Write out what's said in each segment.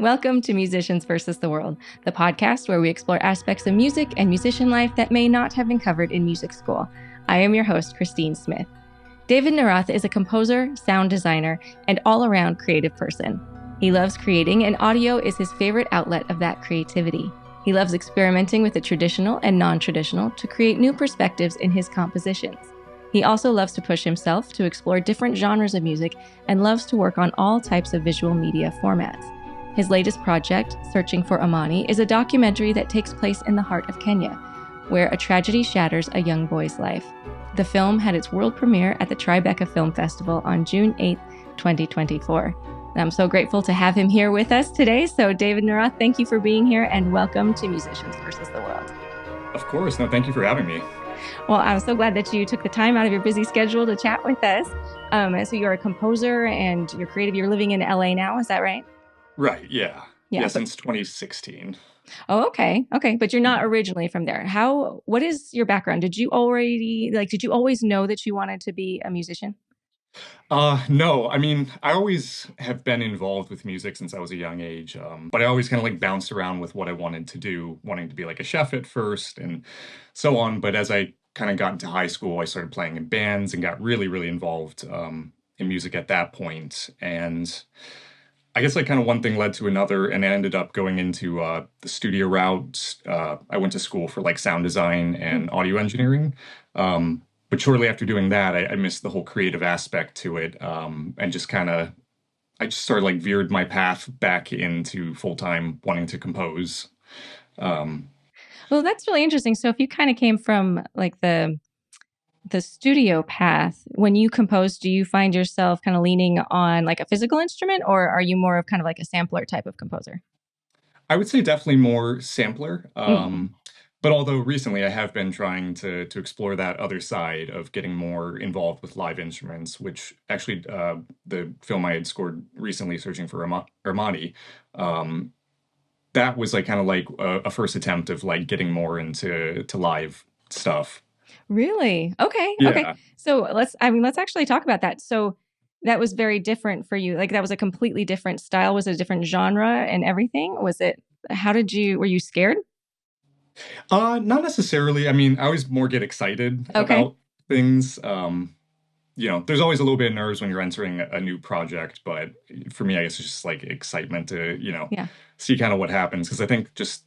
Welcome to Musicians versus the World, the podcast where we explore aspects of music and musician life that may not have been covered in music school. I am your host, Christine Smith. David Naroth is a composer, sound designer, and all-around creative person. He loves creating, and audio is his favorite outlet of that creativity. He loves experimenting with the traditional and non-traditional to create new perspectives in his compositions. He also loves to push himself to explore different genres of music and loves to work on all types of visual media formats. His latest project, Searching for Amani, is a documentary that takes place in the heart of Kenya, where a tragedy shatters a young boy's life. The film had its world premiere at the Tribeca Film Festival on June 8, 2024. And I'm so grateful to have him here with us today. So David Naroth, thank you for being here and welcome to Musicians versus the World. Of course. No, thank you for having me. Well, I'm so glad that you took the time out of your busy schedule to chat with us. So you're a composer and you're creative. You're living in LA now, is that right? Right. Yeah, since 2016. Oh, okay. But you're not originally from there. What is your background? Did you always know that you wanted to be a musician? No, I mean, I always have been involved with music since I was a young age, but I always kind of like bounced around with what I wanted to do, wanting to be like a chef at first and so on. But as I kind of got into high school, I started playing in bands and got really, really involved in music at that point. And I guess like kind of one thing led to another, and I ended up going into the studio route. I went to school for like sound design and audio engineering. But shortly after doing that, I missed the whole creative aspect to it, and I just sort of like veered my path back into full-time wanting to compose. Well, that's really interesting. So if you kind of came from like the studio path, when you compose, do you find yourself kind of leaning on like a physical instrument, or are you more of kind of like a sampler type of composer? I would say definitely more sampler. Mm-hmm. But although recently I have been trying to explore that other side of getting more involved with live instruments, which actually the film I had scored recently, Searching for Amani, that was like kind of like a first attempt of like getting more into live stuff. Really? Okay. Yeah. So let's actually talk about that. So that was very different for you. Like that was a completely different style. Was it a different genre and everything? Were you scared? Not necessarily. I mean, I always more get excited Okay. about things. There's always a little bit of nerves when you're entering a new project, but for me, I guess it's just like excitement to, Yeah. see kind of what happens. Because I think just,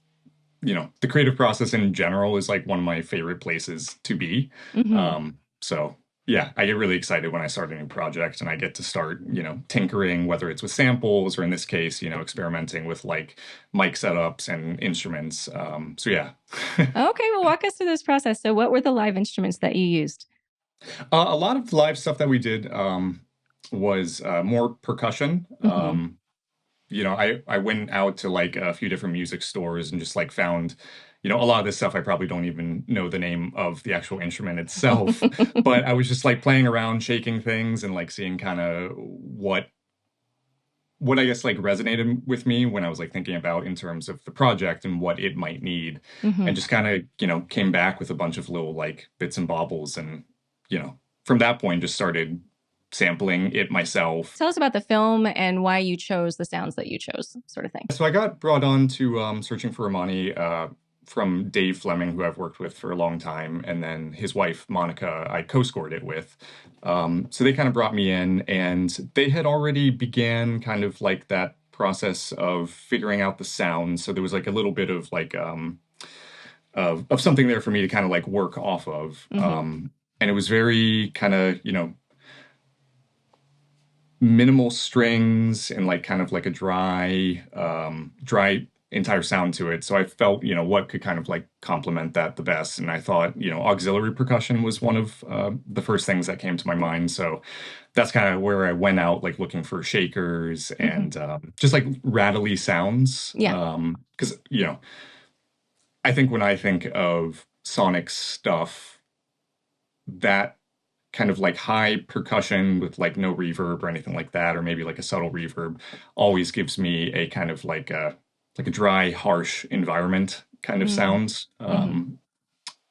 the creative process in general is like one of my favorite places to be. Mm-hmm. So yeah, I get really excited when I start a new project and I get to start, tinkering, whether it's with samples or in this case, experimenting with like mic setups and instruments. So yeah. Okay. Well, walk us through this process. So what were the live instruments that you used? A lot of the live stuff that we did was more percussion. Mm-hmm. I went out to like a few different music stores and just like found, a lot of this stuff I probably don't even know the name of the actual instrument itself, but I was just like playing around, shaking things and like seeing kind of what I guess like resonated with me when I was like thinking about in terms of the project and what it might need, Mm-hmm. and just kind of, came back with a bunch of little like bits and baubles and, from that point just started sampling it myself. Tell us about the film and why you chose the sounds that you chose, sort of thing. So I got brought on to Searching for Amani from Dave Fleming, who I've worked with for a long time, and then his wife, Monica, I co-scored it with. So they kind of brought me in, and they had already began kind of like that process of figuring out the sound. So there was like a little bit of like of something there for me to kind of like work off of. Mm-hmm. And it was very kind of, minimal strings and like kind of like a dry entire sound to it. So I felt, what could kind of like complement that the best. And I thought, auxiliary percussion was one of the first things that came to my mind. So that's kind of where I went out like looking for shakers and just like rattly sounds. Yeah. Because, I think when I think of sonic stuff, that kind of like high percussion with like no reverb or anything like that, or maybe like a subtle reverb, always gives me a kind of like a dry, harsh environment kind of sounds. Mm-hmm.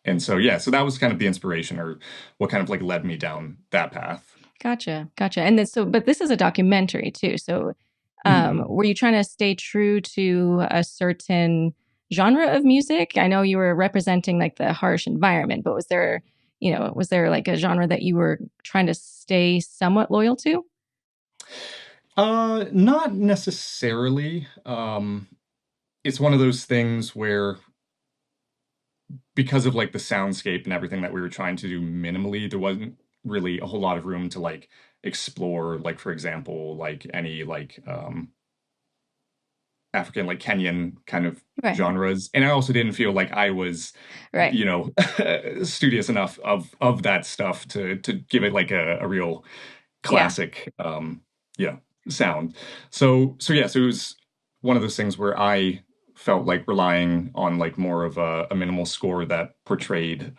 And so yeah, so that was kind of the inspiration or what kind of like led me down that path. Gotcha. And but this is a documentary too. So Mhm. Were you trying to stay true to a certain genre of music? I know you were representing like the harsh environment, but was there like a genre that you were trying to stay somewhat loyal to? Not necessarily. It's one of those things where because of like the soundscape and everything that we were trying to do minimally, there wasn't really a whole lot of room to like explore, like for example, like any like African, like Kenyan kind of Right. genres. And I also didn't feel like I was, Right. you know, studious enough of that stuff to give it like a real Yeah. classic yeah, sound. So yeah, so it was one of those things where I felt like relying on like more of a minimal score that portrayed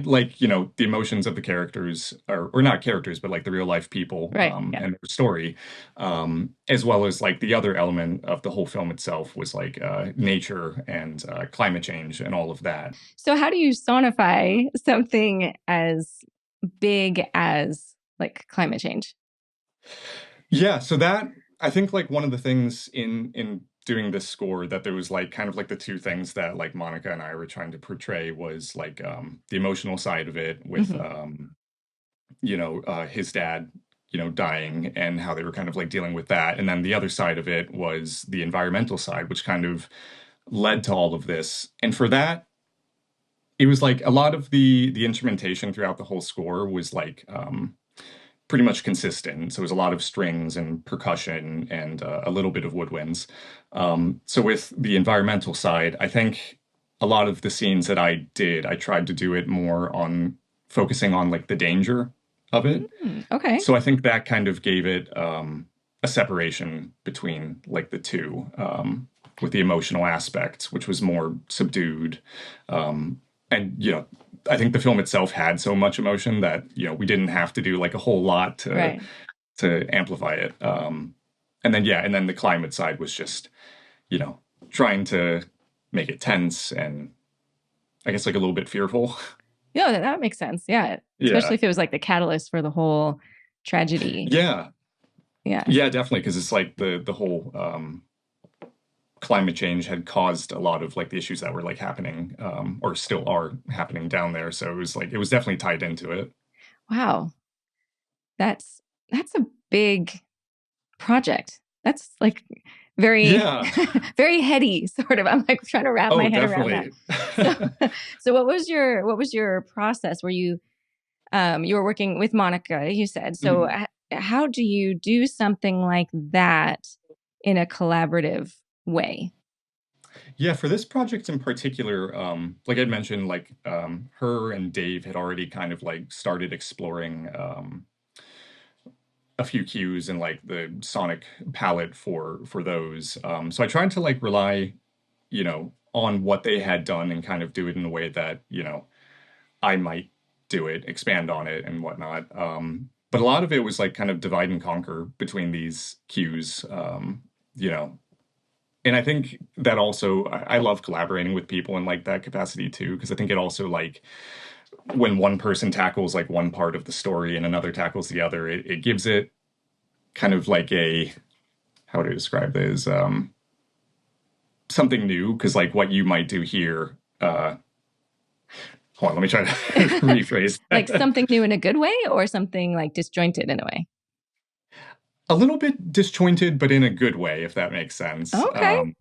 like the emotions of the characters or not characters but like the real life people Right. Yeah. and their story, as well as like the other element of the whole film itself was like nature and climate change and all of that. So how do you sonify something as big as like climate change? Yeah, so that I think like one of the things in doing this score that there was like kind of like the two things that like Monica and I were trying to portray was like the emotional side of it with Hmm. his dad dying and how they were kind of like dealing with that, and then the other side of it was the environmental side which kind of led to all of this. And for that it was like a lot of the instrumentation throughout the whole score was like pretty much consistent. So it was a lot of strings and percussion and a little bit of woodwinds. So with the environmental side, I think a lot of the scenes that I did, I tried to do it more on focusing on like the danger of it. Okay. So I think that kind of gave it a separation between like the two, with the emotional aspects, which was more subdued. And I think the film itself had so much emotion that we didn't have to do like a whole lot Right. to amplify it. And then yeah, and then the climate side was just you know trying to make it tense and I guess like a little bit fearful. Yeah, that makes sense. Yeah. Especially Yeah, if it was like the catalyst for the whole tragedy. yeah, Yeah. yeah, definitely, because it's like the whole climate change had caused a lot of like the issues that were like happening, or still are happening down there. So it was definitely tied into it. Wow. That's that's a big project. That's like very Yeah. very heady sort of. I'm like trying to wrap my Oh, head around that. definitely. So so what was your process? Were you were working with Monica, you said. So Mhm. how do you do something like that in a collaborative way? Yeah, for this project in particular, like I'd mentioned, like her and Dave had already kind of like started exploring a few cues and like the sonic palette for those. So I tried to like rely, on what they had done and kind of do it in a way that, I might do it, expand on it and whatnot. But a lot of it was like kind of divide and conquer between these cues, you know. And I think that also I love collaborating with people in like that capacity too, because I think it also like when one person tackles like one part of the story and another tackles the other, it gives it kind of like a how would I describe this? Something new, because like what you might do here, hold on, let me try to rephrase Like that. something new in a good way or something like disjointed in a way? A little bit disjointed, but in a good way, if that makes sense. Okay.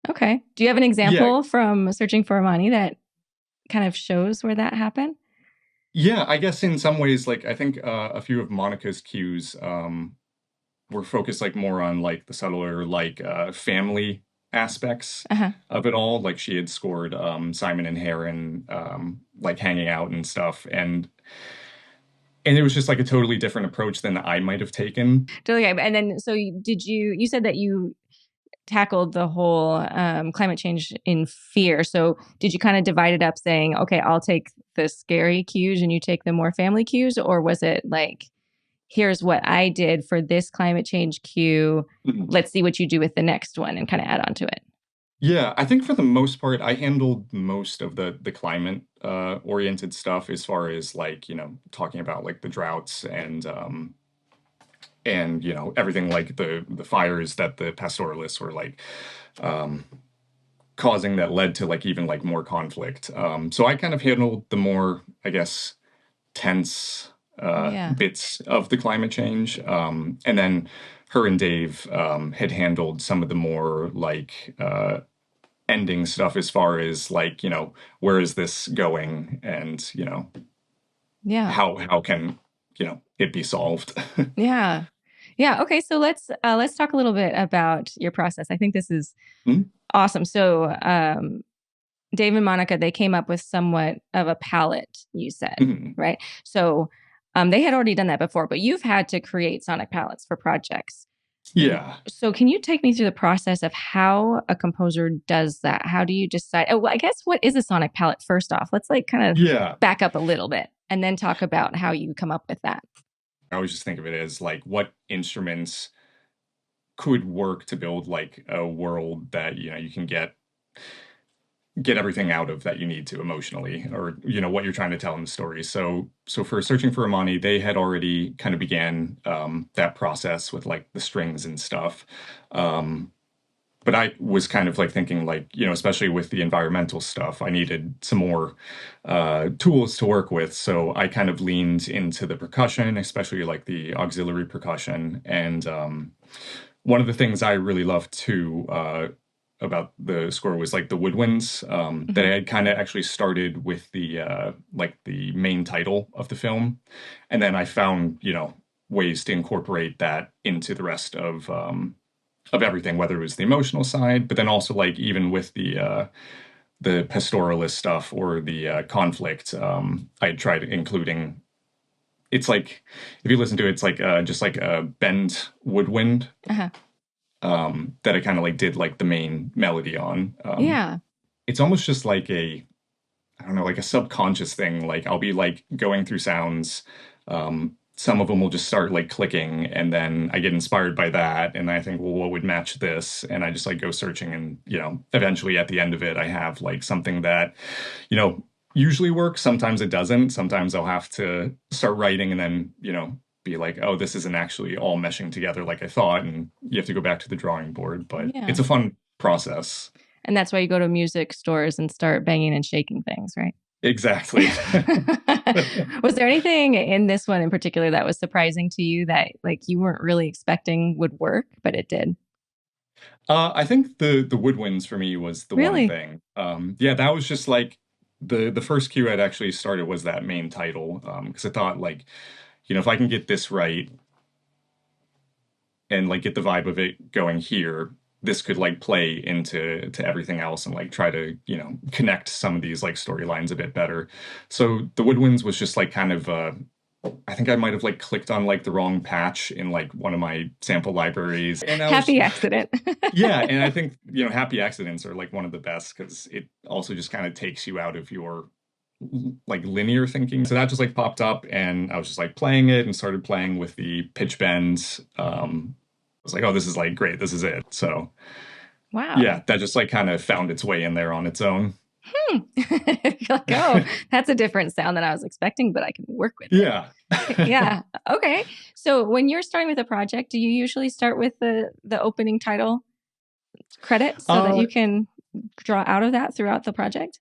Okay. Do you have an Yeah, example from Searching for Amani that kind of shows where that happened? yeah. I guess in some ways, like I think a few of Monica's cues were focused like more on like the subtler like family aspects Uh-huh. of it all. Like she had scored Simon and Heron like hanging out and stuff, and it was just like a totally different approach than I might have taken. Totally. And then, so you said that you tackled the whole climate change in fear. So did you kind of divide it up saying, okay, I'll take the scary cues and you take the more family cues? Or was it like, here's what I did for this climate change cue. Mhm. Let's see what you do with the next one and kind of add on to it? Yeah, I think for the most part, I handled most of the climate oriented stuff as far as like, talking about like the droughts and and everything like the fires that the pastoralists were like um, causing that led to like even like more conflict. So I kind of handled the more, I guess, tense Yeah. bits of the climate change, and then her and Dave had handled some of the more like ending stuff as far as like where is this going, and Yeah. how can it be solved. Yeah. Yeah. Okay. So let's talk a little bit about your process. I think this is Mhm. awesome. So Dave and Monica, they came up with somewhat of a palette, you said, Mhm. right? So they had already done that before, but you've had to create sonic palettes for projects. Yeah. So can you take me through the process of how a composer does that? How do you decide? Oh, well, I guess what is a sonic palette first off? Let's like kind of Yeah. back up a little bit and then talk about how you come up with that. I always just think of it as like what instruments could work to build like a world that you can get everything out of that you need to emotionally, or what you're trying to tell in the story. So for Searching for Amani, they had already kind of began that process with like the strings and stuff. But I was kind of like thinking like, especially with the environmental stuff, I needed some more tools to work with. So I kind of leaned into the percussion, especially like the auxiliary percussion. And one of the things I really loved too about the score was like the woodwinds, that I Mhm. had kind of actually started with the like the main title of the film, and then I found ways to incorporate that into the rest of everything, whether it was the emotional side, but then also like even with the pastoralist stuff or the conflict, I tried including. It's like if you listen to it, it's like just like a bend woodwind Uh-huh. that I kind of like did like the main melody on. Yeah. It's almost just like I don't know, like a subconscious thing. Like I'll be like going through sounds. Some of them will just start like clicking, and then I get inspired by that, and I think, well, what would match this? And I just like go searching, and eventually at the end of it, I have like something that you know usually works. Sometimes it doesn't. Sometimes I'll have to start writing, and then be like, oh, this isn't actually all meshing together like I thought, and you have to go back to the drawing board. But Yeah. it's a fun process. And that's why you go to music stores and start banging and shaking things, right? Exactly. Was there anything in this one in particular that was surprising to you that like you weren't really expecting would work, but it did? I think the woodwinds for me was the one Really? thing. Yeah, that was just like the first cue I'd actually started was that main title, because I thought like, if I can get this right and like get the vibe of it going here, this could like play into everything else and like try to connect some of these like storylines a bit better. So the woodwinds was just like kind of I think I might have like clicked on like the wrong patch in like one of my sample libraries, and I was Happy accident. yeah, and I think happy accidents are like one of the best because it also just kind of takes you out of your like linear thinking. So that just like popped up, and I was just like playing it and started playing with the pitch bends. I was like, oh, this is like great, this is it. So Wow. yeah, that just like kind of found its way in there on its own. Like, oh, that's a different sound than I was expecting, but I can work with it. Yeah. Yeah. Okay. So when you're starting with a project, do you usually start with the opening title credits so that uh you can draw out of that throughout the project?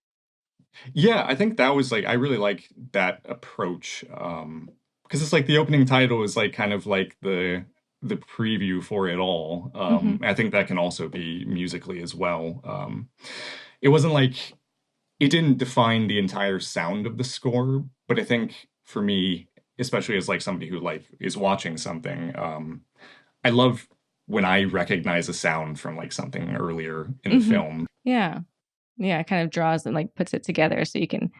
yeah, I think that was like I really like that approach. Because it's like the opening title is like kind of like the preview for it all. Mm-hmm. I think that can also be musically as well. It wasn't like it didn't define the entire sound of the score, but I think for me, especially as like somebody who like is watching something, I love when I recognize a sound from like something earlier in the Mm-hmm. film. Yeah. Yeah. It kind of draws and like puts it together so you can,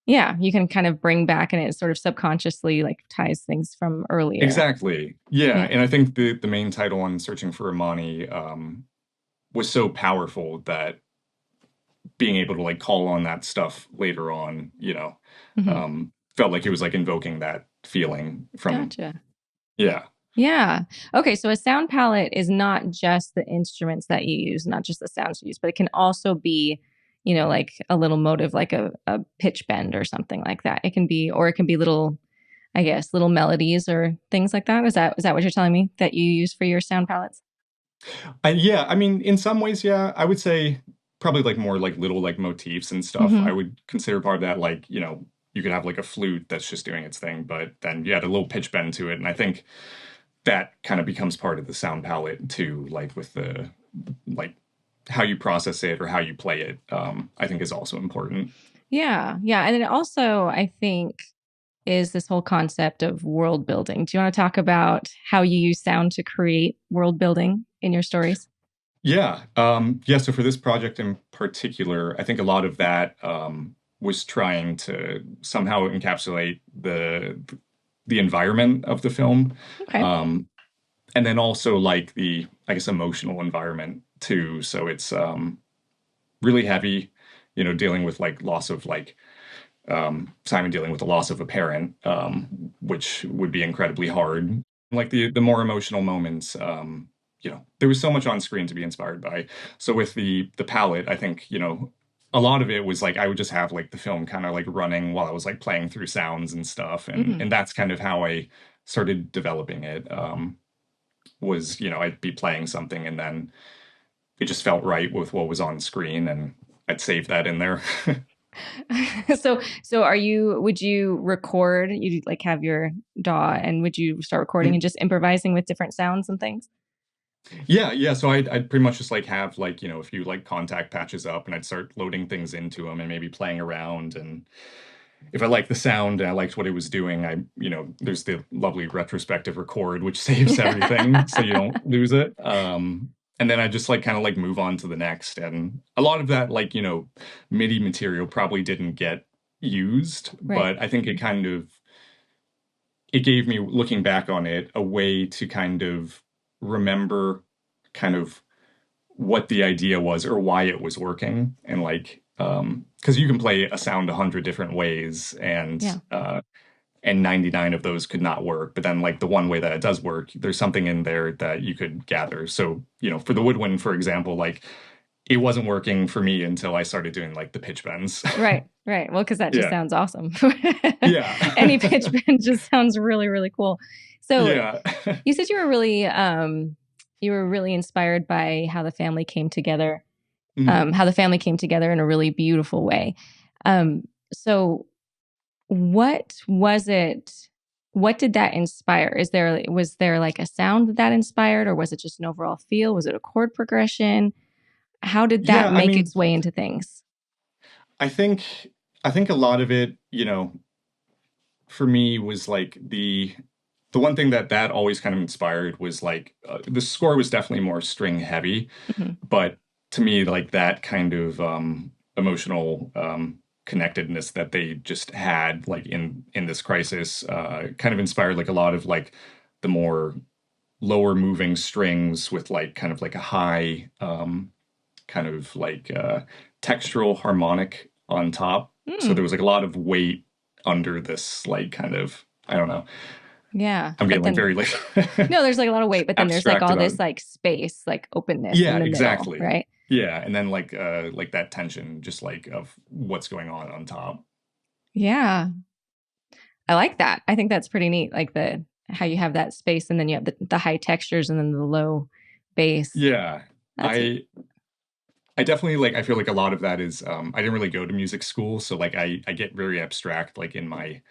yeah, you can kind of bring back and it sort of subconsciously like ties things from earlier. Exactly. Yeah. Yeah. And I think the main title on Searching for Amani was so powerful that being able to like call on that stuff later on, Mm-hmm. felt like it was like invoking that feeling from, Gotcha. yeah. Yeah. Okay. So a sound palette is not just the instruments that you use, not just the sounds you use, but it can also be, like a little motive, like a pitch bend or something like that. It can be, or it can be little I guess, little melodies or things like that? Is that what you're telling me that you use for your sound palettes? Yeah, I mean, in some ways, yeah, I would say probably like more like little like motifs and stuff. I Mm-hmm. would consider part of that like, you could have like a flute that's just doing its thing, but then you add a little pitch bend to it. And I think that kind of becomes part of the sound palette too, like with the like how you process it or how you play it, I think is also important. Yeah, yeah. And then also, I think, is this whole concept of world building. Do you want to talk about how you use sound to create world building in your stories? Yeah. Yeah. So for this project in particular, I think a lot of that was trying to somehow encapsulate the environment of the film, Okay. um, and then also like the I guess emotional environment too. So it's really heavy, dealing with like loss of like Simon dealing with the loss of a parent, which would be incredibly hard. Like the more emotional moments, there was so much on screen to be inspired by. So with the palette, I think a lot of it was like I would just have like the film kind of like running while I was like playing through sounds and stuff, and Mm. and that's kind of how I started developing it. Was I'd be playing something and then it just felt right with what was on screen, and I'd save that in there. So would you record, you like have your DAW and would you start recording and just improvising with different sounds and things? Yeah, yeah. So I'd pretty much just like have like, a few like contact patches up and I'd start loading things into them and maybe playing around. And if I liked the sound and I liked what it was doing, there's the lovely retrospective record, which saves everything so you don't lose it. And then I just like kind of like move on to the next. And a lot of that, like, MIDI material probably didn't get used, Right. but I think it gave me, looking back on it, a way to kind of remember kind of what the idea was or why it was working. And like because you can play a sound 100 different ways, Yeah. and 99 of those could not work, but then like the one way that it does work, there's something in there that you could gather. So for the woodwind, for example, like it wasn't working for me until I started doing like the pitch bends. Right. Right. Well, because that just Yeah, sounds awesome. yeah. Any pitch bend just sounds really, really cool. So Yeah. you said you were really inspired by how the family came together, Mhm. how the family came together in a really beautiful way. So what was it? What did that inspire? Was there like a sound that inspired, or was it just an overall feel? Was it a chord progression? How did Yeah, that I make mean, its way into things? I think I think a lot of it, for me was like the one thing that always kind of inspired was like the score was definitely more string heavy, Mhm. but to me like that kind of emotional connectedness that they just had like in this crisis kind of inspired like a lot of like the more lower moving strings with like kind of like a high kind of like textural harmonic on top. So there Mm, was like a lot of weight under this like kind of, I don't know. yeah, I'm but getting like then very like no, there's like a lot of weight, but then there's like abstract all about this it. like space, like openness Yeah, in the middle, exactly. right? Yeah, and then like that tension just like of what's going on top. Yeah, I like that. I think that's pretty neat. Like the how you have that space, and then you have the high textures, and then the low bass. Yeah. That's I definitely like I feel like a lot of that is I didn't really go to music school, so like I get very abstract like in my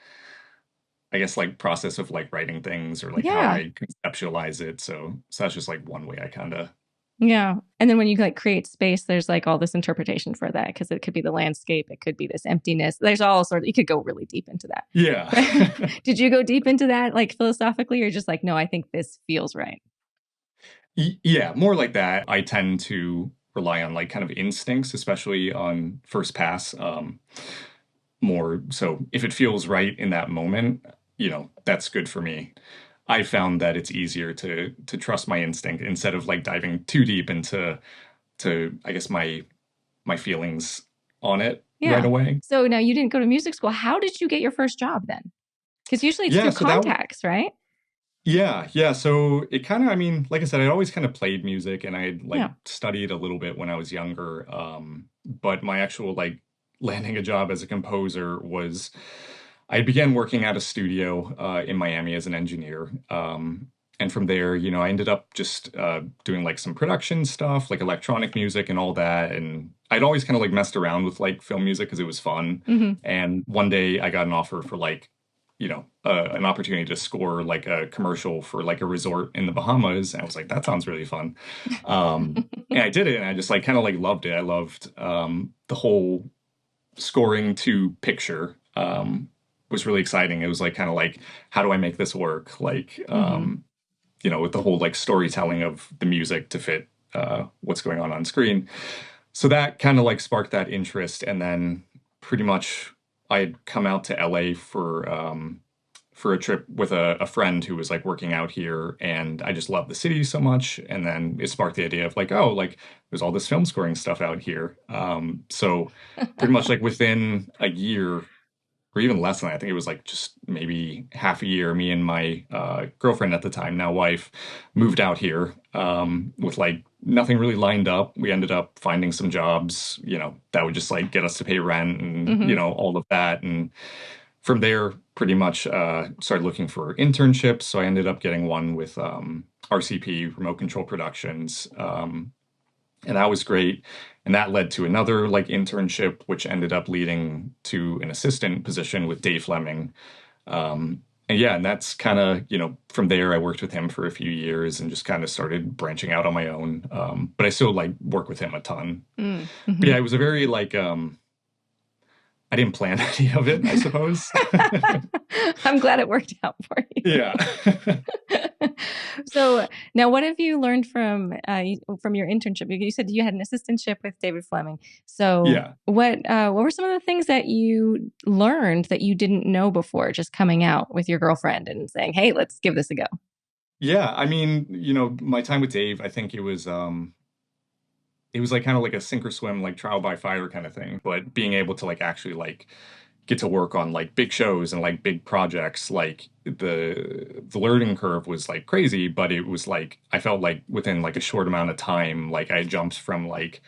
I guess like process of like writing things or like how yeah, I conceptualize it. So that's just like one way I kind of yeah. And then when you like create space, there's like all this interpretation for that because it could be the landscape, it could be this emptiness. There's all sort of you could go really deep into that. yeah. But did you go deep into that like philosophically, or just like no, I think this feels right? Yeah, more like that. I tend to rely on like kind of instincts, especially on first pass. More so if it feels right in that moment, that's good for me. I found that it's easier to trust my instinct instead of like diving too deep into to I guess my feelings on it right Yeah. away. So now you didn't go to music school. How did you get your first job then? Because usually it's Yeah, through so that contacts, right? yeah. So it kind of, I mean, like I said, I always kind of played music and I like Yeah. studied a little bit when I was younger. But my actual like landing a job as a composer was, I began working at a studio in Miami as an engineer. And from there, I ended up just doing like some production stuff, like electronic music and all that. And I'd always kind of like messed around with like film music because it was fun. Hmm. And one day I got an offer for like, an opportunity to score like a commercial for like a resort in the Bahamas. And I was like, that sounds really fun. And I did it, and I just like kind of like loved it. I loved the whole scoring to picture. Was really exciting. It was like kind of like, how do I make this work? Like, Hmm. with the whole like storytelling of the music to fit what's going on screen. So that kind of like sparked that interest, and then pretty much I had come out to LA for a trip with a friend who was like working out here, and I just loved the city so much. And then it sparked the idea of like, oh, like there's all this film scoring stuff out here. So pretty much like within a year or even less than that, I think it was like just maybe half a year, me and my girlfriend at the time, now wife, moved out here with like nothing really lined up. We ended up finding some jobs, that would just like get us to pay rent and, Hmm. all of that. And from there, pretty much started looking for internships. So I ended up getting one with RCP, Remote Control Productions. And that was great. And that led to another like internship, which ended up leading to an assistant position with Dave Fleming. And yeah, and that's kind of, from there I worked with him for a few years and just kind of started branching out on my own. But I still like work with him a ton. But Hmm. yeah, it was a very like I didn't plan any of it, I suppose. I'm glad it worked out for you. Yeah. So now, what have you learned from your internship? You said you had an assistantship with David Fleming. So Yeah. what were some of the things that you learned that you didn't know before, just coming out with your girlfriend and saying, "Hey, let's give this a go"? Yeah. I mean, my time with Dave, I think it was like kind of like a sink or swim, like trial by fire kind of thing. But being able to like actually like get to work on like big shows and like big projects, like the learning curve was like crazy, but it was like I felt like within like a short amount of time, like I jumped from like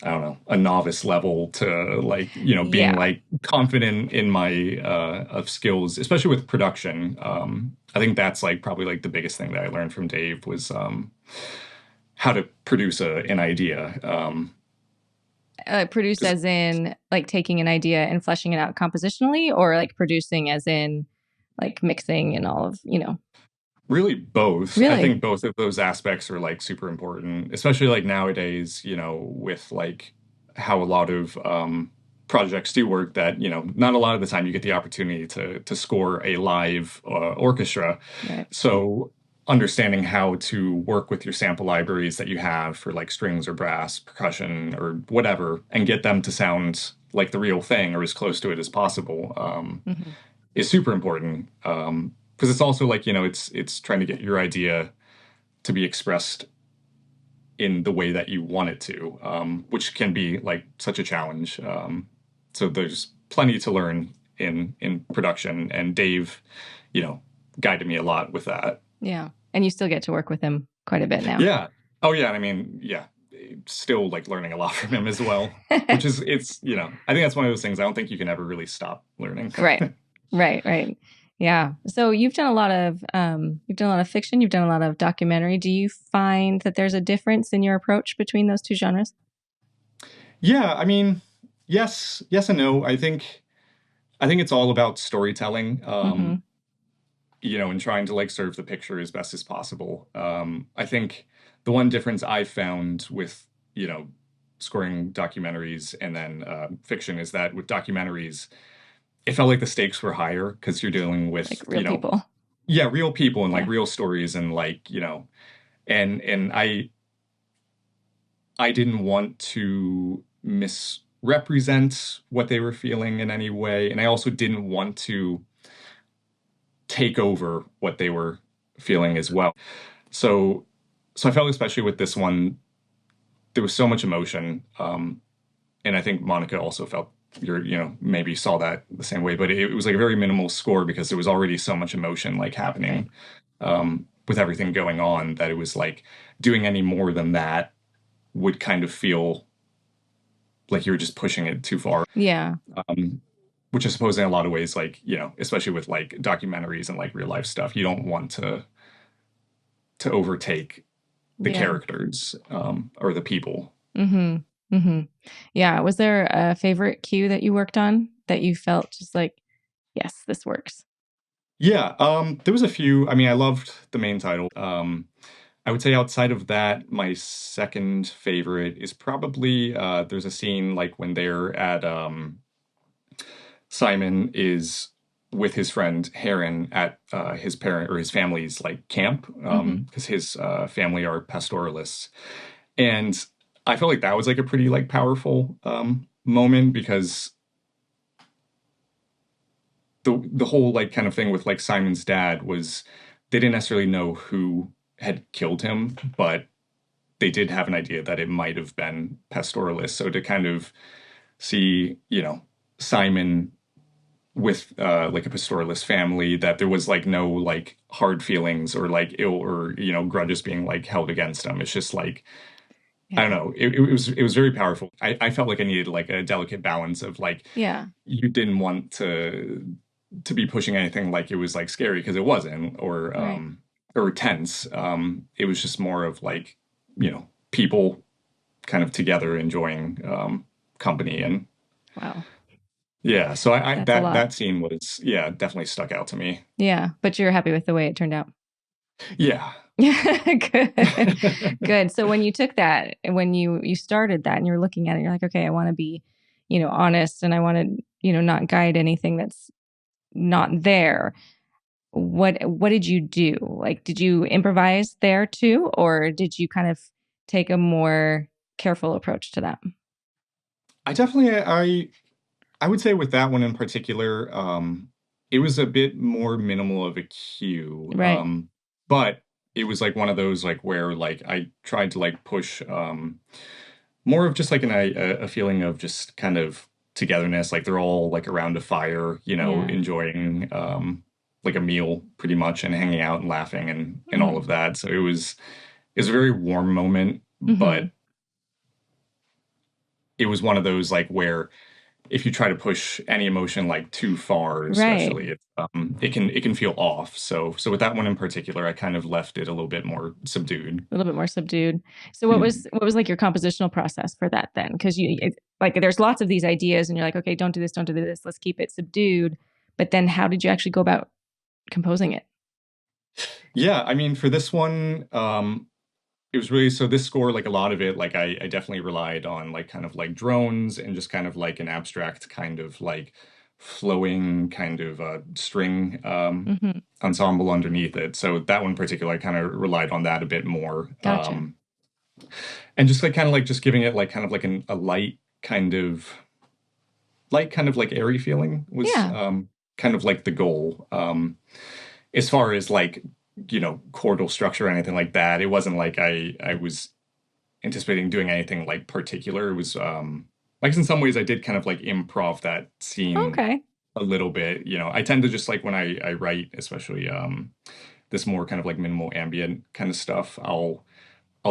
I don't know, a novice level to like, being Yeah. like confident in my of skills, especially with production. I think that's like probably like the biggest thing that I learned from Dave was how to produce an idea. Produce 'Cause as in like taking an idea and fleshing it out compositionally, or like producing as in like mixing and all of, really both. I really? think both of those aspects are like super important, especially like nowadays, with like how a lot of projects do work that, not a lot of the time you get the opportunity to score a live orchestra. Right. So understanding how to work with your sample libraries that you have for like strings or brass, percussion or whatever, and get them to sound like the real thing or as close to it as possible. Hmm. Is super important because it's also like it's trying to get your idea to be expressed in the way that you want it to, which can be like such a challenge. So there's plenty to learn in production, and Dave, you know, guided me a lot with that. Yeah. And you still get to work with him quite a bit now. Yeah. Oh yeah. I mean, yeah. Still like learning a lot from him as well, which is I think that's one of those things I don't think you can ever really stop learning. Right. Right. Right. Yeah. So you've done a lot of fiction, you've done a lot of documentary. Do you find that there's a difference in your approach between those two genres? Yeah, I mean, yes and no. I think it's all about storytelling, Hmm. and trying to like serve the picture as best as possible. I think the one difference I've found with, scoring documentaries and then fiction is that with documentaries, it felt like the stakes were higher because you're dealing Like with, real people. yeah, real people and like Yeah. real stories and like, and I didn't want to misrepresent what they were feeling in any way. And I also didn't want to take over what they were feeling as well. So, so I felt especially with this one, there was so much emotion. And I think Monica also felt maybe saw that the same way, but it was like a very minimal score because there was already so much emotion like Right. happening with everything going on that it was like doing any more than that would kind of feel like you were just pushing it too far. Yeah. Um, which I suppose in a lot of ways, like, especially with like documentaries and like real life stuff, you don't want to overtake the Yeah. characters, or the people. Mm-hmm. Mm-hmm. Yeah. Was there a favorite cue that you worked on that you felt just like, yes, this works? Yeah, there was a few. I mean, I loved the main title. I would say outside of that, my second favorite is probably there's a scene like when they're at Simon is with his friend Heron at his parent or his family's like camp, Mm-hmm. because his family are pastoralists, and I felt like that was like a pretty like powerful moment because the whole like kind of thing with like Simon's dad was they didn't necessarily know who had killed him, but they did have an idea that it might have been pastoralists. So to kind of see, Simon with like a pastoralist family, that there was like no like hard feelings or like ill or grudges being like held against him. It's just like I don't Yeah. know. It was very powerful. I felt like I needed like a delicate balance of like Yeah. you didn't want to be pushing anything like it was like scary because it wasn't Right. or tense. It was just more of like people kind of together enjoying company and Wow. yeah. So I That's a that lot. that scene was yeah definitely stuck out to me. Yeah. But you're happy with the way it turned out. Yeah. Good. Good. So when you took that, when you started that and you're looking at it, you're like, okay, I want to be, honest and I want to, not guide anything that's not there. What did you do? Like, did you improvise there too, or did you kind of take a more careful approach to that? I definitely I would say with that one in particular, it was a bit more minimal of a cue. Right. But it was like one of those like where like I tried to like push more of just like a feeling of just kind of togetherness. Like they're all like around a fire, Yeah. enjoying like a meal pretty much and hanging out and laughing and all Mm-hmm. of that. So it was a very warm moment, Mm-hmm. but it was one of those like where if you try to push any emotion like too far, Right. especially, it can feel off. So with that one in particular, I kind of left it a little bit more subdued. A little bit more subdued. So Mhm. what was like your compositional process for that then? Because like there's lots of these ideas, and you're like, okay, don't do this. Let's keep it subdued. But then, how did you actually go about composing it? Yeah, I mean, for this one, it was really so this score, like a lot of it, like I definitely relied on like kind of like drones and just kind of like an abstract kind of like flowing kind of string Mm-hmm. ensemble underneath it. So that one in particular, I kind of relied on that a bit more. Gotcha. And just like kind of like just giving it like kind of like a light kind of like airy feeling was Yeah. kind of like the goal. As far as like chordal structure or anything like that, it wasn't like I was anticipating doing anything like particular. It was like in some ways I did kind of like improv that scene Okay. a little bit. I tend to just like when I write, especially this more kind of like minimal ambient kind of stuff, I'll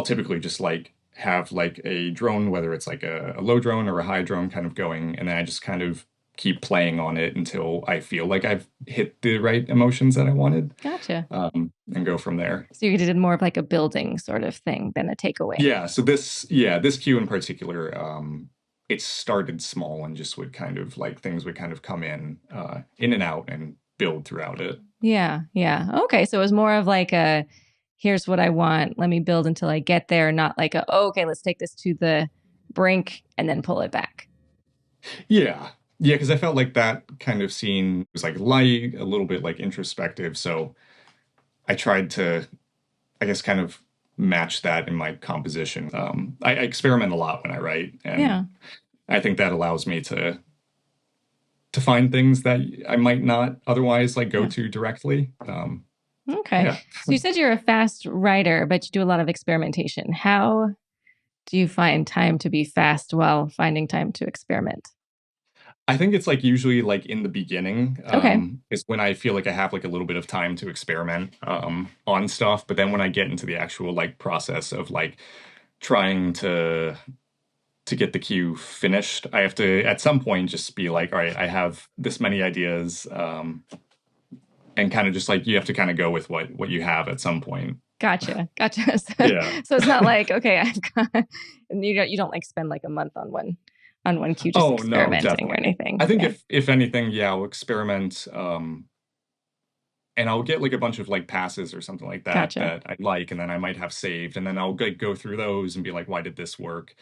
typically just like have like a drone, whether it's like a low drone or a high drone kind of going, and then I just kind of keep playing on it until I feel like I've hit the right emotions that I wanted, Gotcha. and go from there. So you did more of like a building sort of thing than a takeaway. Yeah, so this cue in particular, it started small and just would kind of like things would kind of come in and out and build throughout it. Yeah. Yeah. Okay. So it was more of like a here's what I want. Let me build until I get there, not like a oh, okay, let's take this to the brink and then pull it back. Yeah. Yeah, because I felt like that kind of scene was like light, a little bit like introspective. So I tried to, I guess, kind of match that in my composition. I experiment a lot when I write, and Yeah. I think that allows me to find things that I might not otherwise like go Yeah. to directly. Okay. Yeah. So you said you're a fast writer, but you do a lot of experimentation. How do you find time to be fast while finding time to experiment? I think it's like usually like in the beginning, Okay. is when I feel like I have like a little bit of time to experiment on stuff. But then when I get into the actual like process of like trying to to get the cue finished. I have to at some point just be like, all right, I have this many ideas, and kind of just like you have to kind of go with what you have at some point. Gotcha. Gotcha. Yeah. So it's not like, okay, I've got, and you don't like spend like a month on one cue just Oh no, experimenting or definitely. I anything. think Yeah. if anything, yeah, I'll experiment, and I'll get like a bunch of like passes or something like that Gotcha. that I like, and then I might have saved, and then I'll go through those and be like, why did this work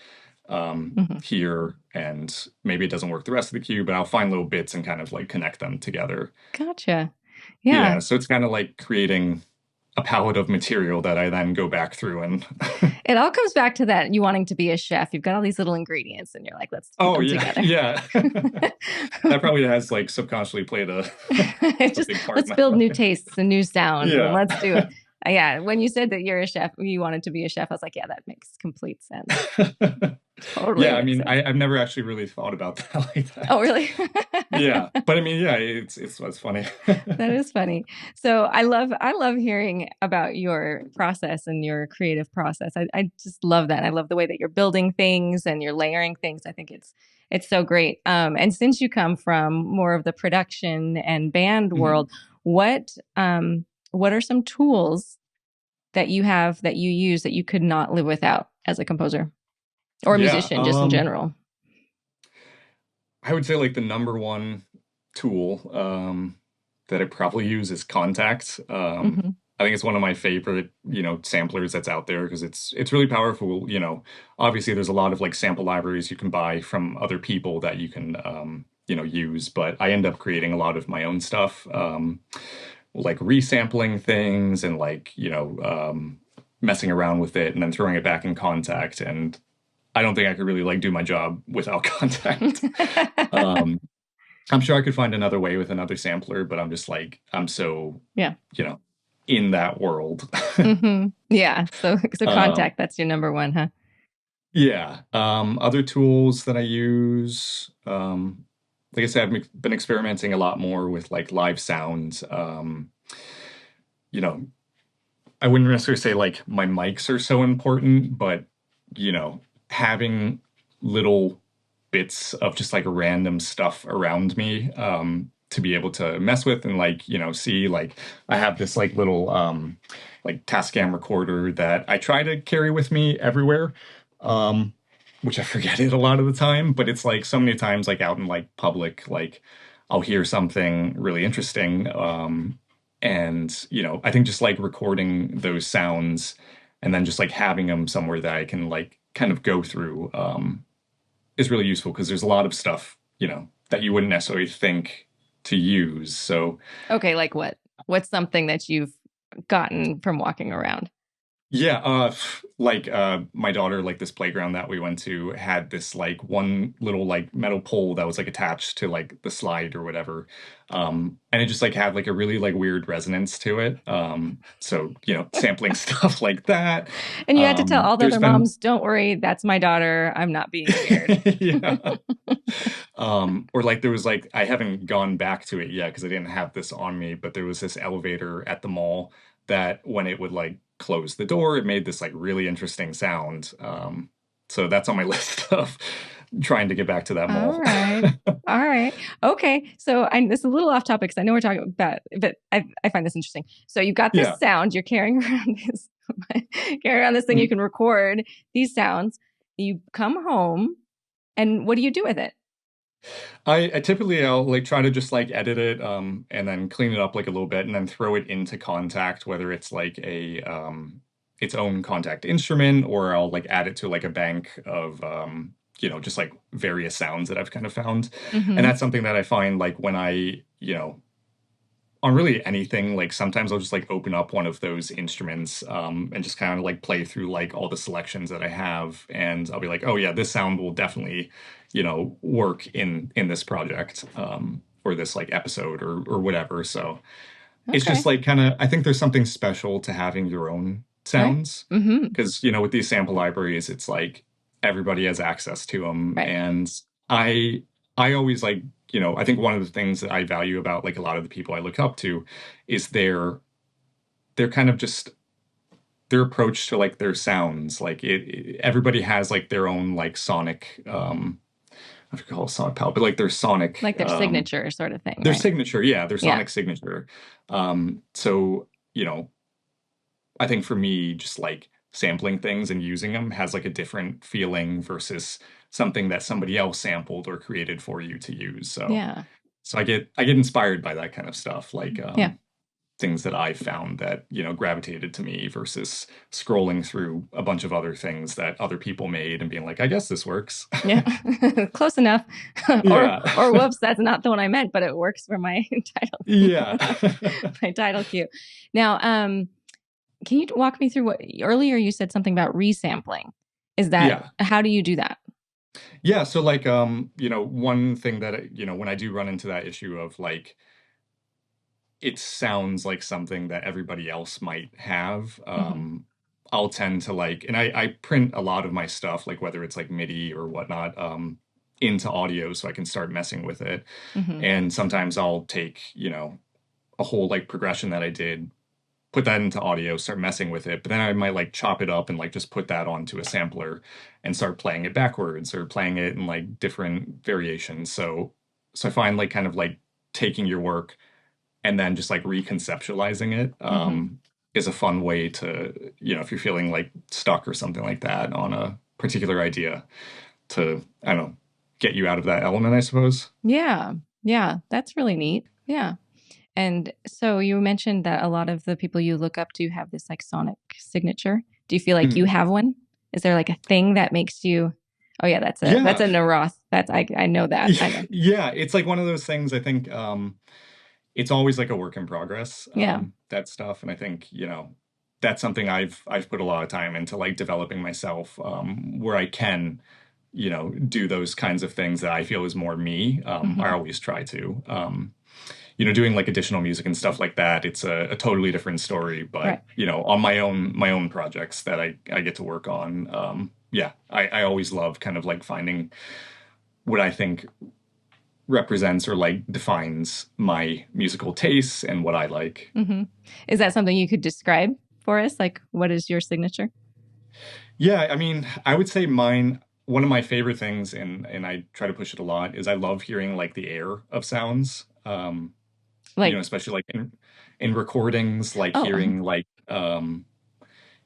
Hmm. here? And maybe it doesn't work the rest of the cue, but I'll find little bits and kind of like connect them together. Gotcha. Yeah. Yeah, so it's kind of like creating a palette of material that I then go back through and It all comes back to that you wanting to be a chef. You've got all these little ingredients and you're like, let's put oh them yeah, together. yeah. That probably has like subconsciously played a Just big part in let's my build new life. tastes and new sounds and Yeah. let's do it. Yeah. When you said that you're a chef, you wanted to be a chef, I was like, yeah, that makes complete sense. Totally Yeah, I makes mean, sense. I've never actually really thought about that like Oh, that. really? Yeah, but I mean, yeah, it's funny. That is funny. So I love hearing about your process and your creative process. I just love that. I love the way that you're building things and you're layering things. I think it's so great. And since you come from more of the production and band Mhm. world, what what are some tools that you have that you use that you could not live without as a composer or a Yeah, musician, just in general? I would say like the number one tool that I probably use is Contact. Hmm. I think it's one of my favorite, samplers that's out there because it's really powerful. Obviously there's a lot of like sample libraries you can buy from other people that you can use, but I end up creating a lot of my own stuff, like resampling things and like messing around with it and then throwing it back in Contact. And I don't think I could really like do my job without Contact. Um, I'm sure I could find another way with another sampler, but I'm just like, I'm so, Yeah. you know, in that world. Yeah. So um, contact, that's your number one, huh? yeah. Other tools that I use, like I said, been experimenting a lot more with like live sounds. You know, I wouldn't necessarily say like my mics are so important, but you know, having little bits of just like random stuff around me to be able to mess with and like, see like I have this like little like Tascam recorder that I try to carry with me everywhere. Um which I forget it a lot of the time, but it's like so many times like out in like public, like I'll hear something really interesting. And I think just like recording those sounds and then just like having them somewhere that I can like kind of go through is really useful because there's a lot of stuff, that you wouldn't necessarily think to use. So Okay, like what? What's something that you've gotten from walking around? yeah, like my daughter, like this playground that we went to had this like one little like metal pole that was like attached to like the slide or whatever. And it just like had like a really like weird resonance to it. So, sampling stuff like that. And you had to tell all the There's other been moms, don't worry, that's my daughter. I'm not being weird. yeah. Or like there was like I haven't gone back to it yet because I didn't have this on me, but there was this elevator at the mall that when it would like close the door, it made this like really interesting sound. So that's on my list of trying to get back to that All mall. right. All right. Okay. So this is a little off topic because I know we're talking about, but I find this interesting. So you've got this Yeah. sound, you're carrying around this, carrying around this thing, you Mhm. can record these sounds. You come home, and what do you do with it? I typically I'll like try to just like edit it and then clean it up like a little bit and then throw it into Contact, whether it's like a its own Contact instrument or I'll like add it to like a bank of just like various sounds that I've kind of found. And Hmm. that's something that I find like when I, on really anything, like sometimes I'll just like open up one of those instruments and just kind of like play through like all the selections that I have and I'll be like, oh yeah, this sound will definitely, work in this project or this like episode or whatever. So it's just Okay. like kind of I think there's something special to having your own Right. sounds Hmm. because with these sample libraries it's like everybody has access to them Right. and I always like I think one of the things that I value about like a lot of the people I look up to is they're kind of just their approach to like their sounds. Like everybody has like their own like sonic, I forget call it sonic palette, but like their sonic, Like their signature sort of thing, their right? signature, yeah, their Yeah. sonic signature. So, you know, I think for me, just like sampling things and using them has like a different feeling versus something that somebody else sampled or created for you to use. Yeah. So I get inspired by that kind of stuff, like Yeah. things that I found that, you know, gravitated to me versus scrolling through a bunch of other things that other people made and being like, I guess this works. Yeah. Close enough. Yeah. Or whoops, that's not the one I meant, but it works for my title. Yeah. My title cue. Now, can you walk me through what earlier you said something about resampling? Is that Yeah. how do you do that? Yeah. So like, you know, one thing that, you know, when I do run into that issue of like, it sounds like something that everybody else might have. I'll tend to like, and I print a lot of my stuff, like whether it's like MIDI or whatnot, into audio so I can start messing with it. Mm-hmm. And sometimes I'll take, you know, a whole like progression that I did, put that into audio, start messing with it, but then I might like chop it up and like just put that onto a sampler and start playing it backwards or playing it in like different variations. So I find like kind of like taking your work and then just like reconceptualizing it is a fun way to, you know, if you're feeling like stuck or something like that on a particular idea to, I don't know, get you out of that element, I suppose. Yeah. Yeah. That's really neat. Yeah. And so you mentioned that a lot of the people you look up to have this like sonic signature. Do you feel like you have one? Is there like a thing that makes you, oh yeah, that's a Naroth. That's I know that. I know. Yeah, it's like one of those things I think it's always like a work in progress, Yeah. that stuff. And I think, you know, that's something I've put a lot of time into like developing myself, where I can, you know, do those kinds of things that I feel is more me. I always try to. You know, doing like additional music and stuff like that, it's a totally different story. But Right. you know, on my own projects that I get to work on, yeah, I always love kind of like finding what I think represents or like defines my musical tastes and what I like. Is that something you could describe for us? Like, what is your signature? Yeah, I mean, I would say mine. One of my favorite things, and I try to push it a lot, is I love hearing like the air of sounds. You know, especially like in recordings, like hearing like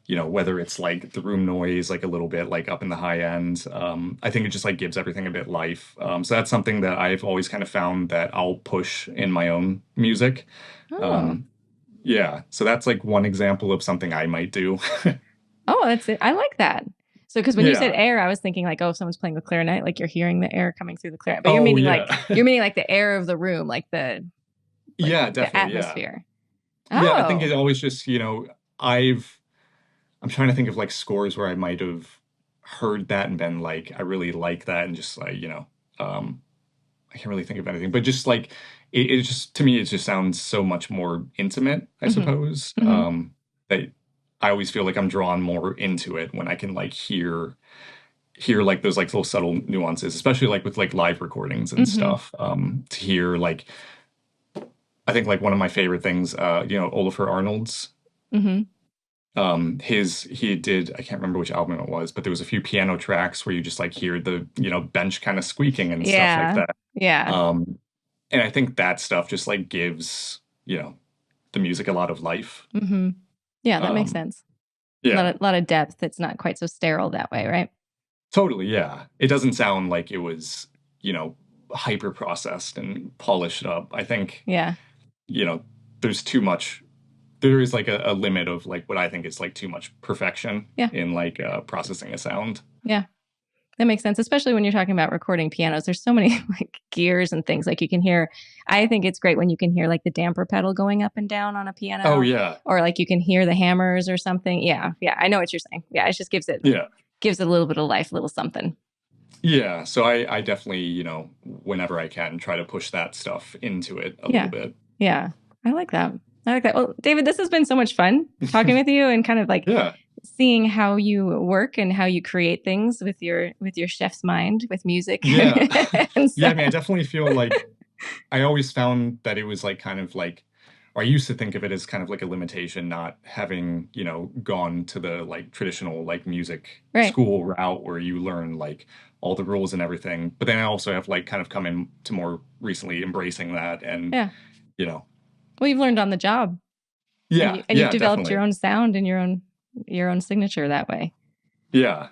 you know, whether it's like the room noise, like a little bit like up in the high end. I think it just like gives everything a bit life. So that's something that I've always kind of found that I'll push in my own music. Yeah, so that's like one example of something I might do. Oh, that's it. I like that. So, because when you said Yeah. air, I was thinking like, oh, if someone's playing the clarinet, like you're hearing the air coming through the clarinet. But Oh yeah. you're meaning like the air of the room, like Yeah, the definitely. Yeah. atmosphere. Yeah, I think Oh, it always just, you know, I'm trying to think of like scores where I might have heard that and been like, I really like that, and just like, you know, I can't really think of anything, but just like it just to me it just sounds so much more intimate, I suppose. That I always feel like I'm drawn more into it when I can like hear like those like little subtle nuances, especially like with like live recordings and stuff. To hear like I think like one of my favorite things, you know, Olafur Arnold's. He did, I can't remember which album it was, but there was a few piano tracks where you just like hear the, you know, bench kind of squeaking and stuff like that. Yeah. And I think that stuff just like gives, you know, the music a lot of life. Yeah, that makes sense. Yeah. A lot of depth. It's not quite so sterile that way, right? Totally, yeah. It doesn't sound like it was, you know, hyper processed and polished up. I think, Yeah. you know, there's too much, there is like a limit of like what I think is like too much perfection in like processing a sound. Yeah. That makes sense, especially when you're talking about recording pianos. There's so many like gears and things like you can hear. I think it's great when you can hear like the damper pedal going up and down on a piano. Oh yeah. Or like you can hear the hammers or something. Yeah. Yeah. I know what you're saying. Yeah. It just gives it a little bit of life, a little something. Yeah. So I definitely, you know, whenever I can try to push that stuff into it a little bit. Yeah. I like that. Well, David, this has been so much fun talking with you and kind of like seeing how you work and how you create things with your chef's mind with music. Yeah. Yeah, I mean, I definitely feel like I always found that it was like kind of like or I used to think of it as kind of like a limitation, not having, gone to the like traditional like music Right. school route where you learn like all the rules and everything. But then I also have like kind of come into more recently embracing that and, Yeah. you know, Well, you've learned on the job. yeah, And you've developed definitely. your own sound and your own signature that way. Yeah.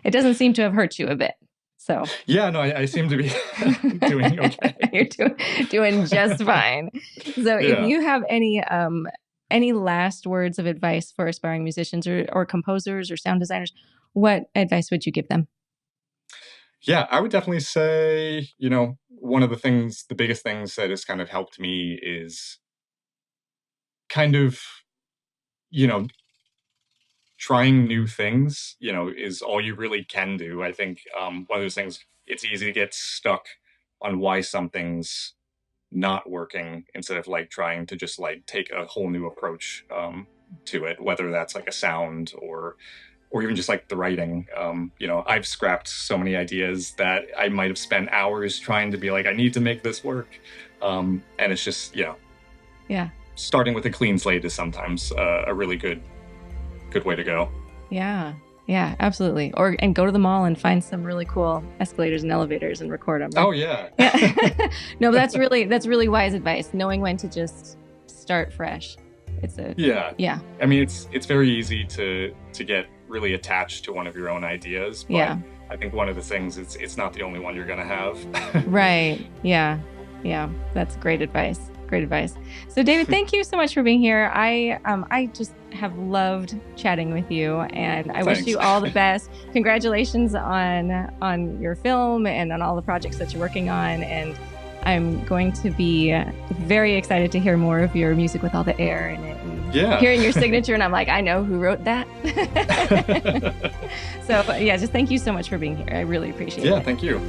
It doesn't seem to have hurt you a bit. So yeah, no, I seem to be doing okay. You're doing just fine. So if Yeah. you have any last words of advice for aspiring musicians or composers or sound designers, what advice would you give them? Yeah, I would definitely say, one of the biggest things that has kind of helped me is kind of, you know, trying new things, is all you really can do. I think one of those things, it's easy to get stuck on why something's not working instead of like trying to just like take a whole new approach to it, whether that's like a sound or even just like the writing. I've scrapped so many ideas that I might have spent hours trying to be like, I need to make this work. And it's just, Yeah. starting with a clean slate is sometimes a really good way to go. Yeah. Yeah, absolutely. And go to the mall and find some really cool escalators and elevators and record them. Oh yeah. Yeah. No, but that's really wise advice. Knowing when to just start fresh. Yeah. I mean, it's very easy to get really attached to one of your own ideas. But yeah. I think one of the things is it's not the only one you're gonna have. Right. Yeah. Yeah. That's great advice. Great advice. So David, thank you so much for being here. I just have loved chatting with you, and I wish you all the best. Congratulations on your film and on all the projects that you're working on. And I'm going to be very excited to hear more of your music with all the air in it. And hearing your signature, and I'm like, I know who wrote that. So yeah, just thank you so much for being here. I really appreciate it. Yeah, thank you.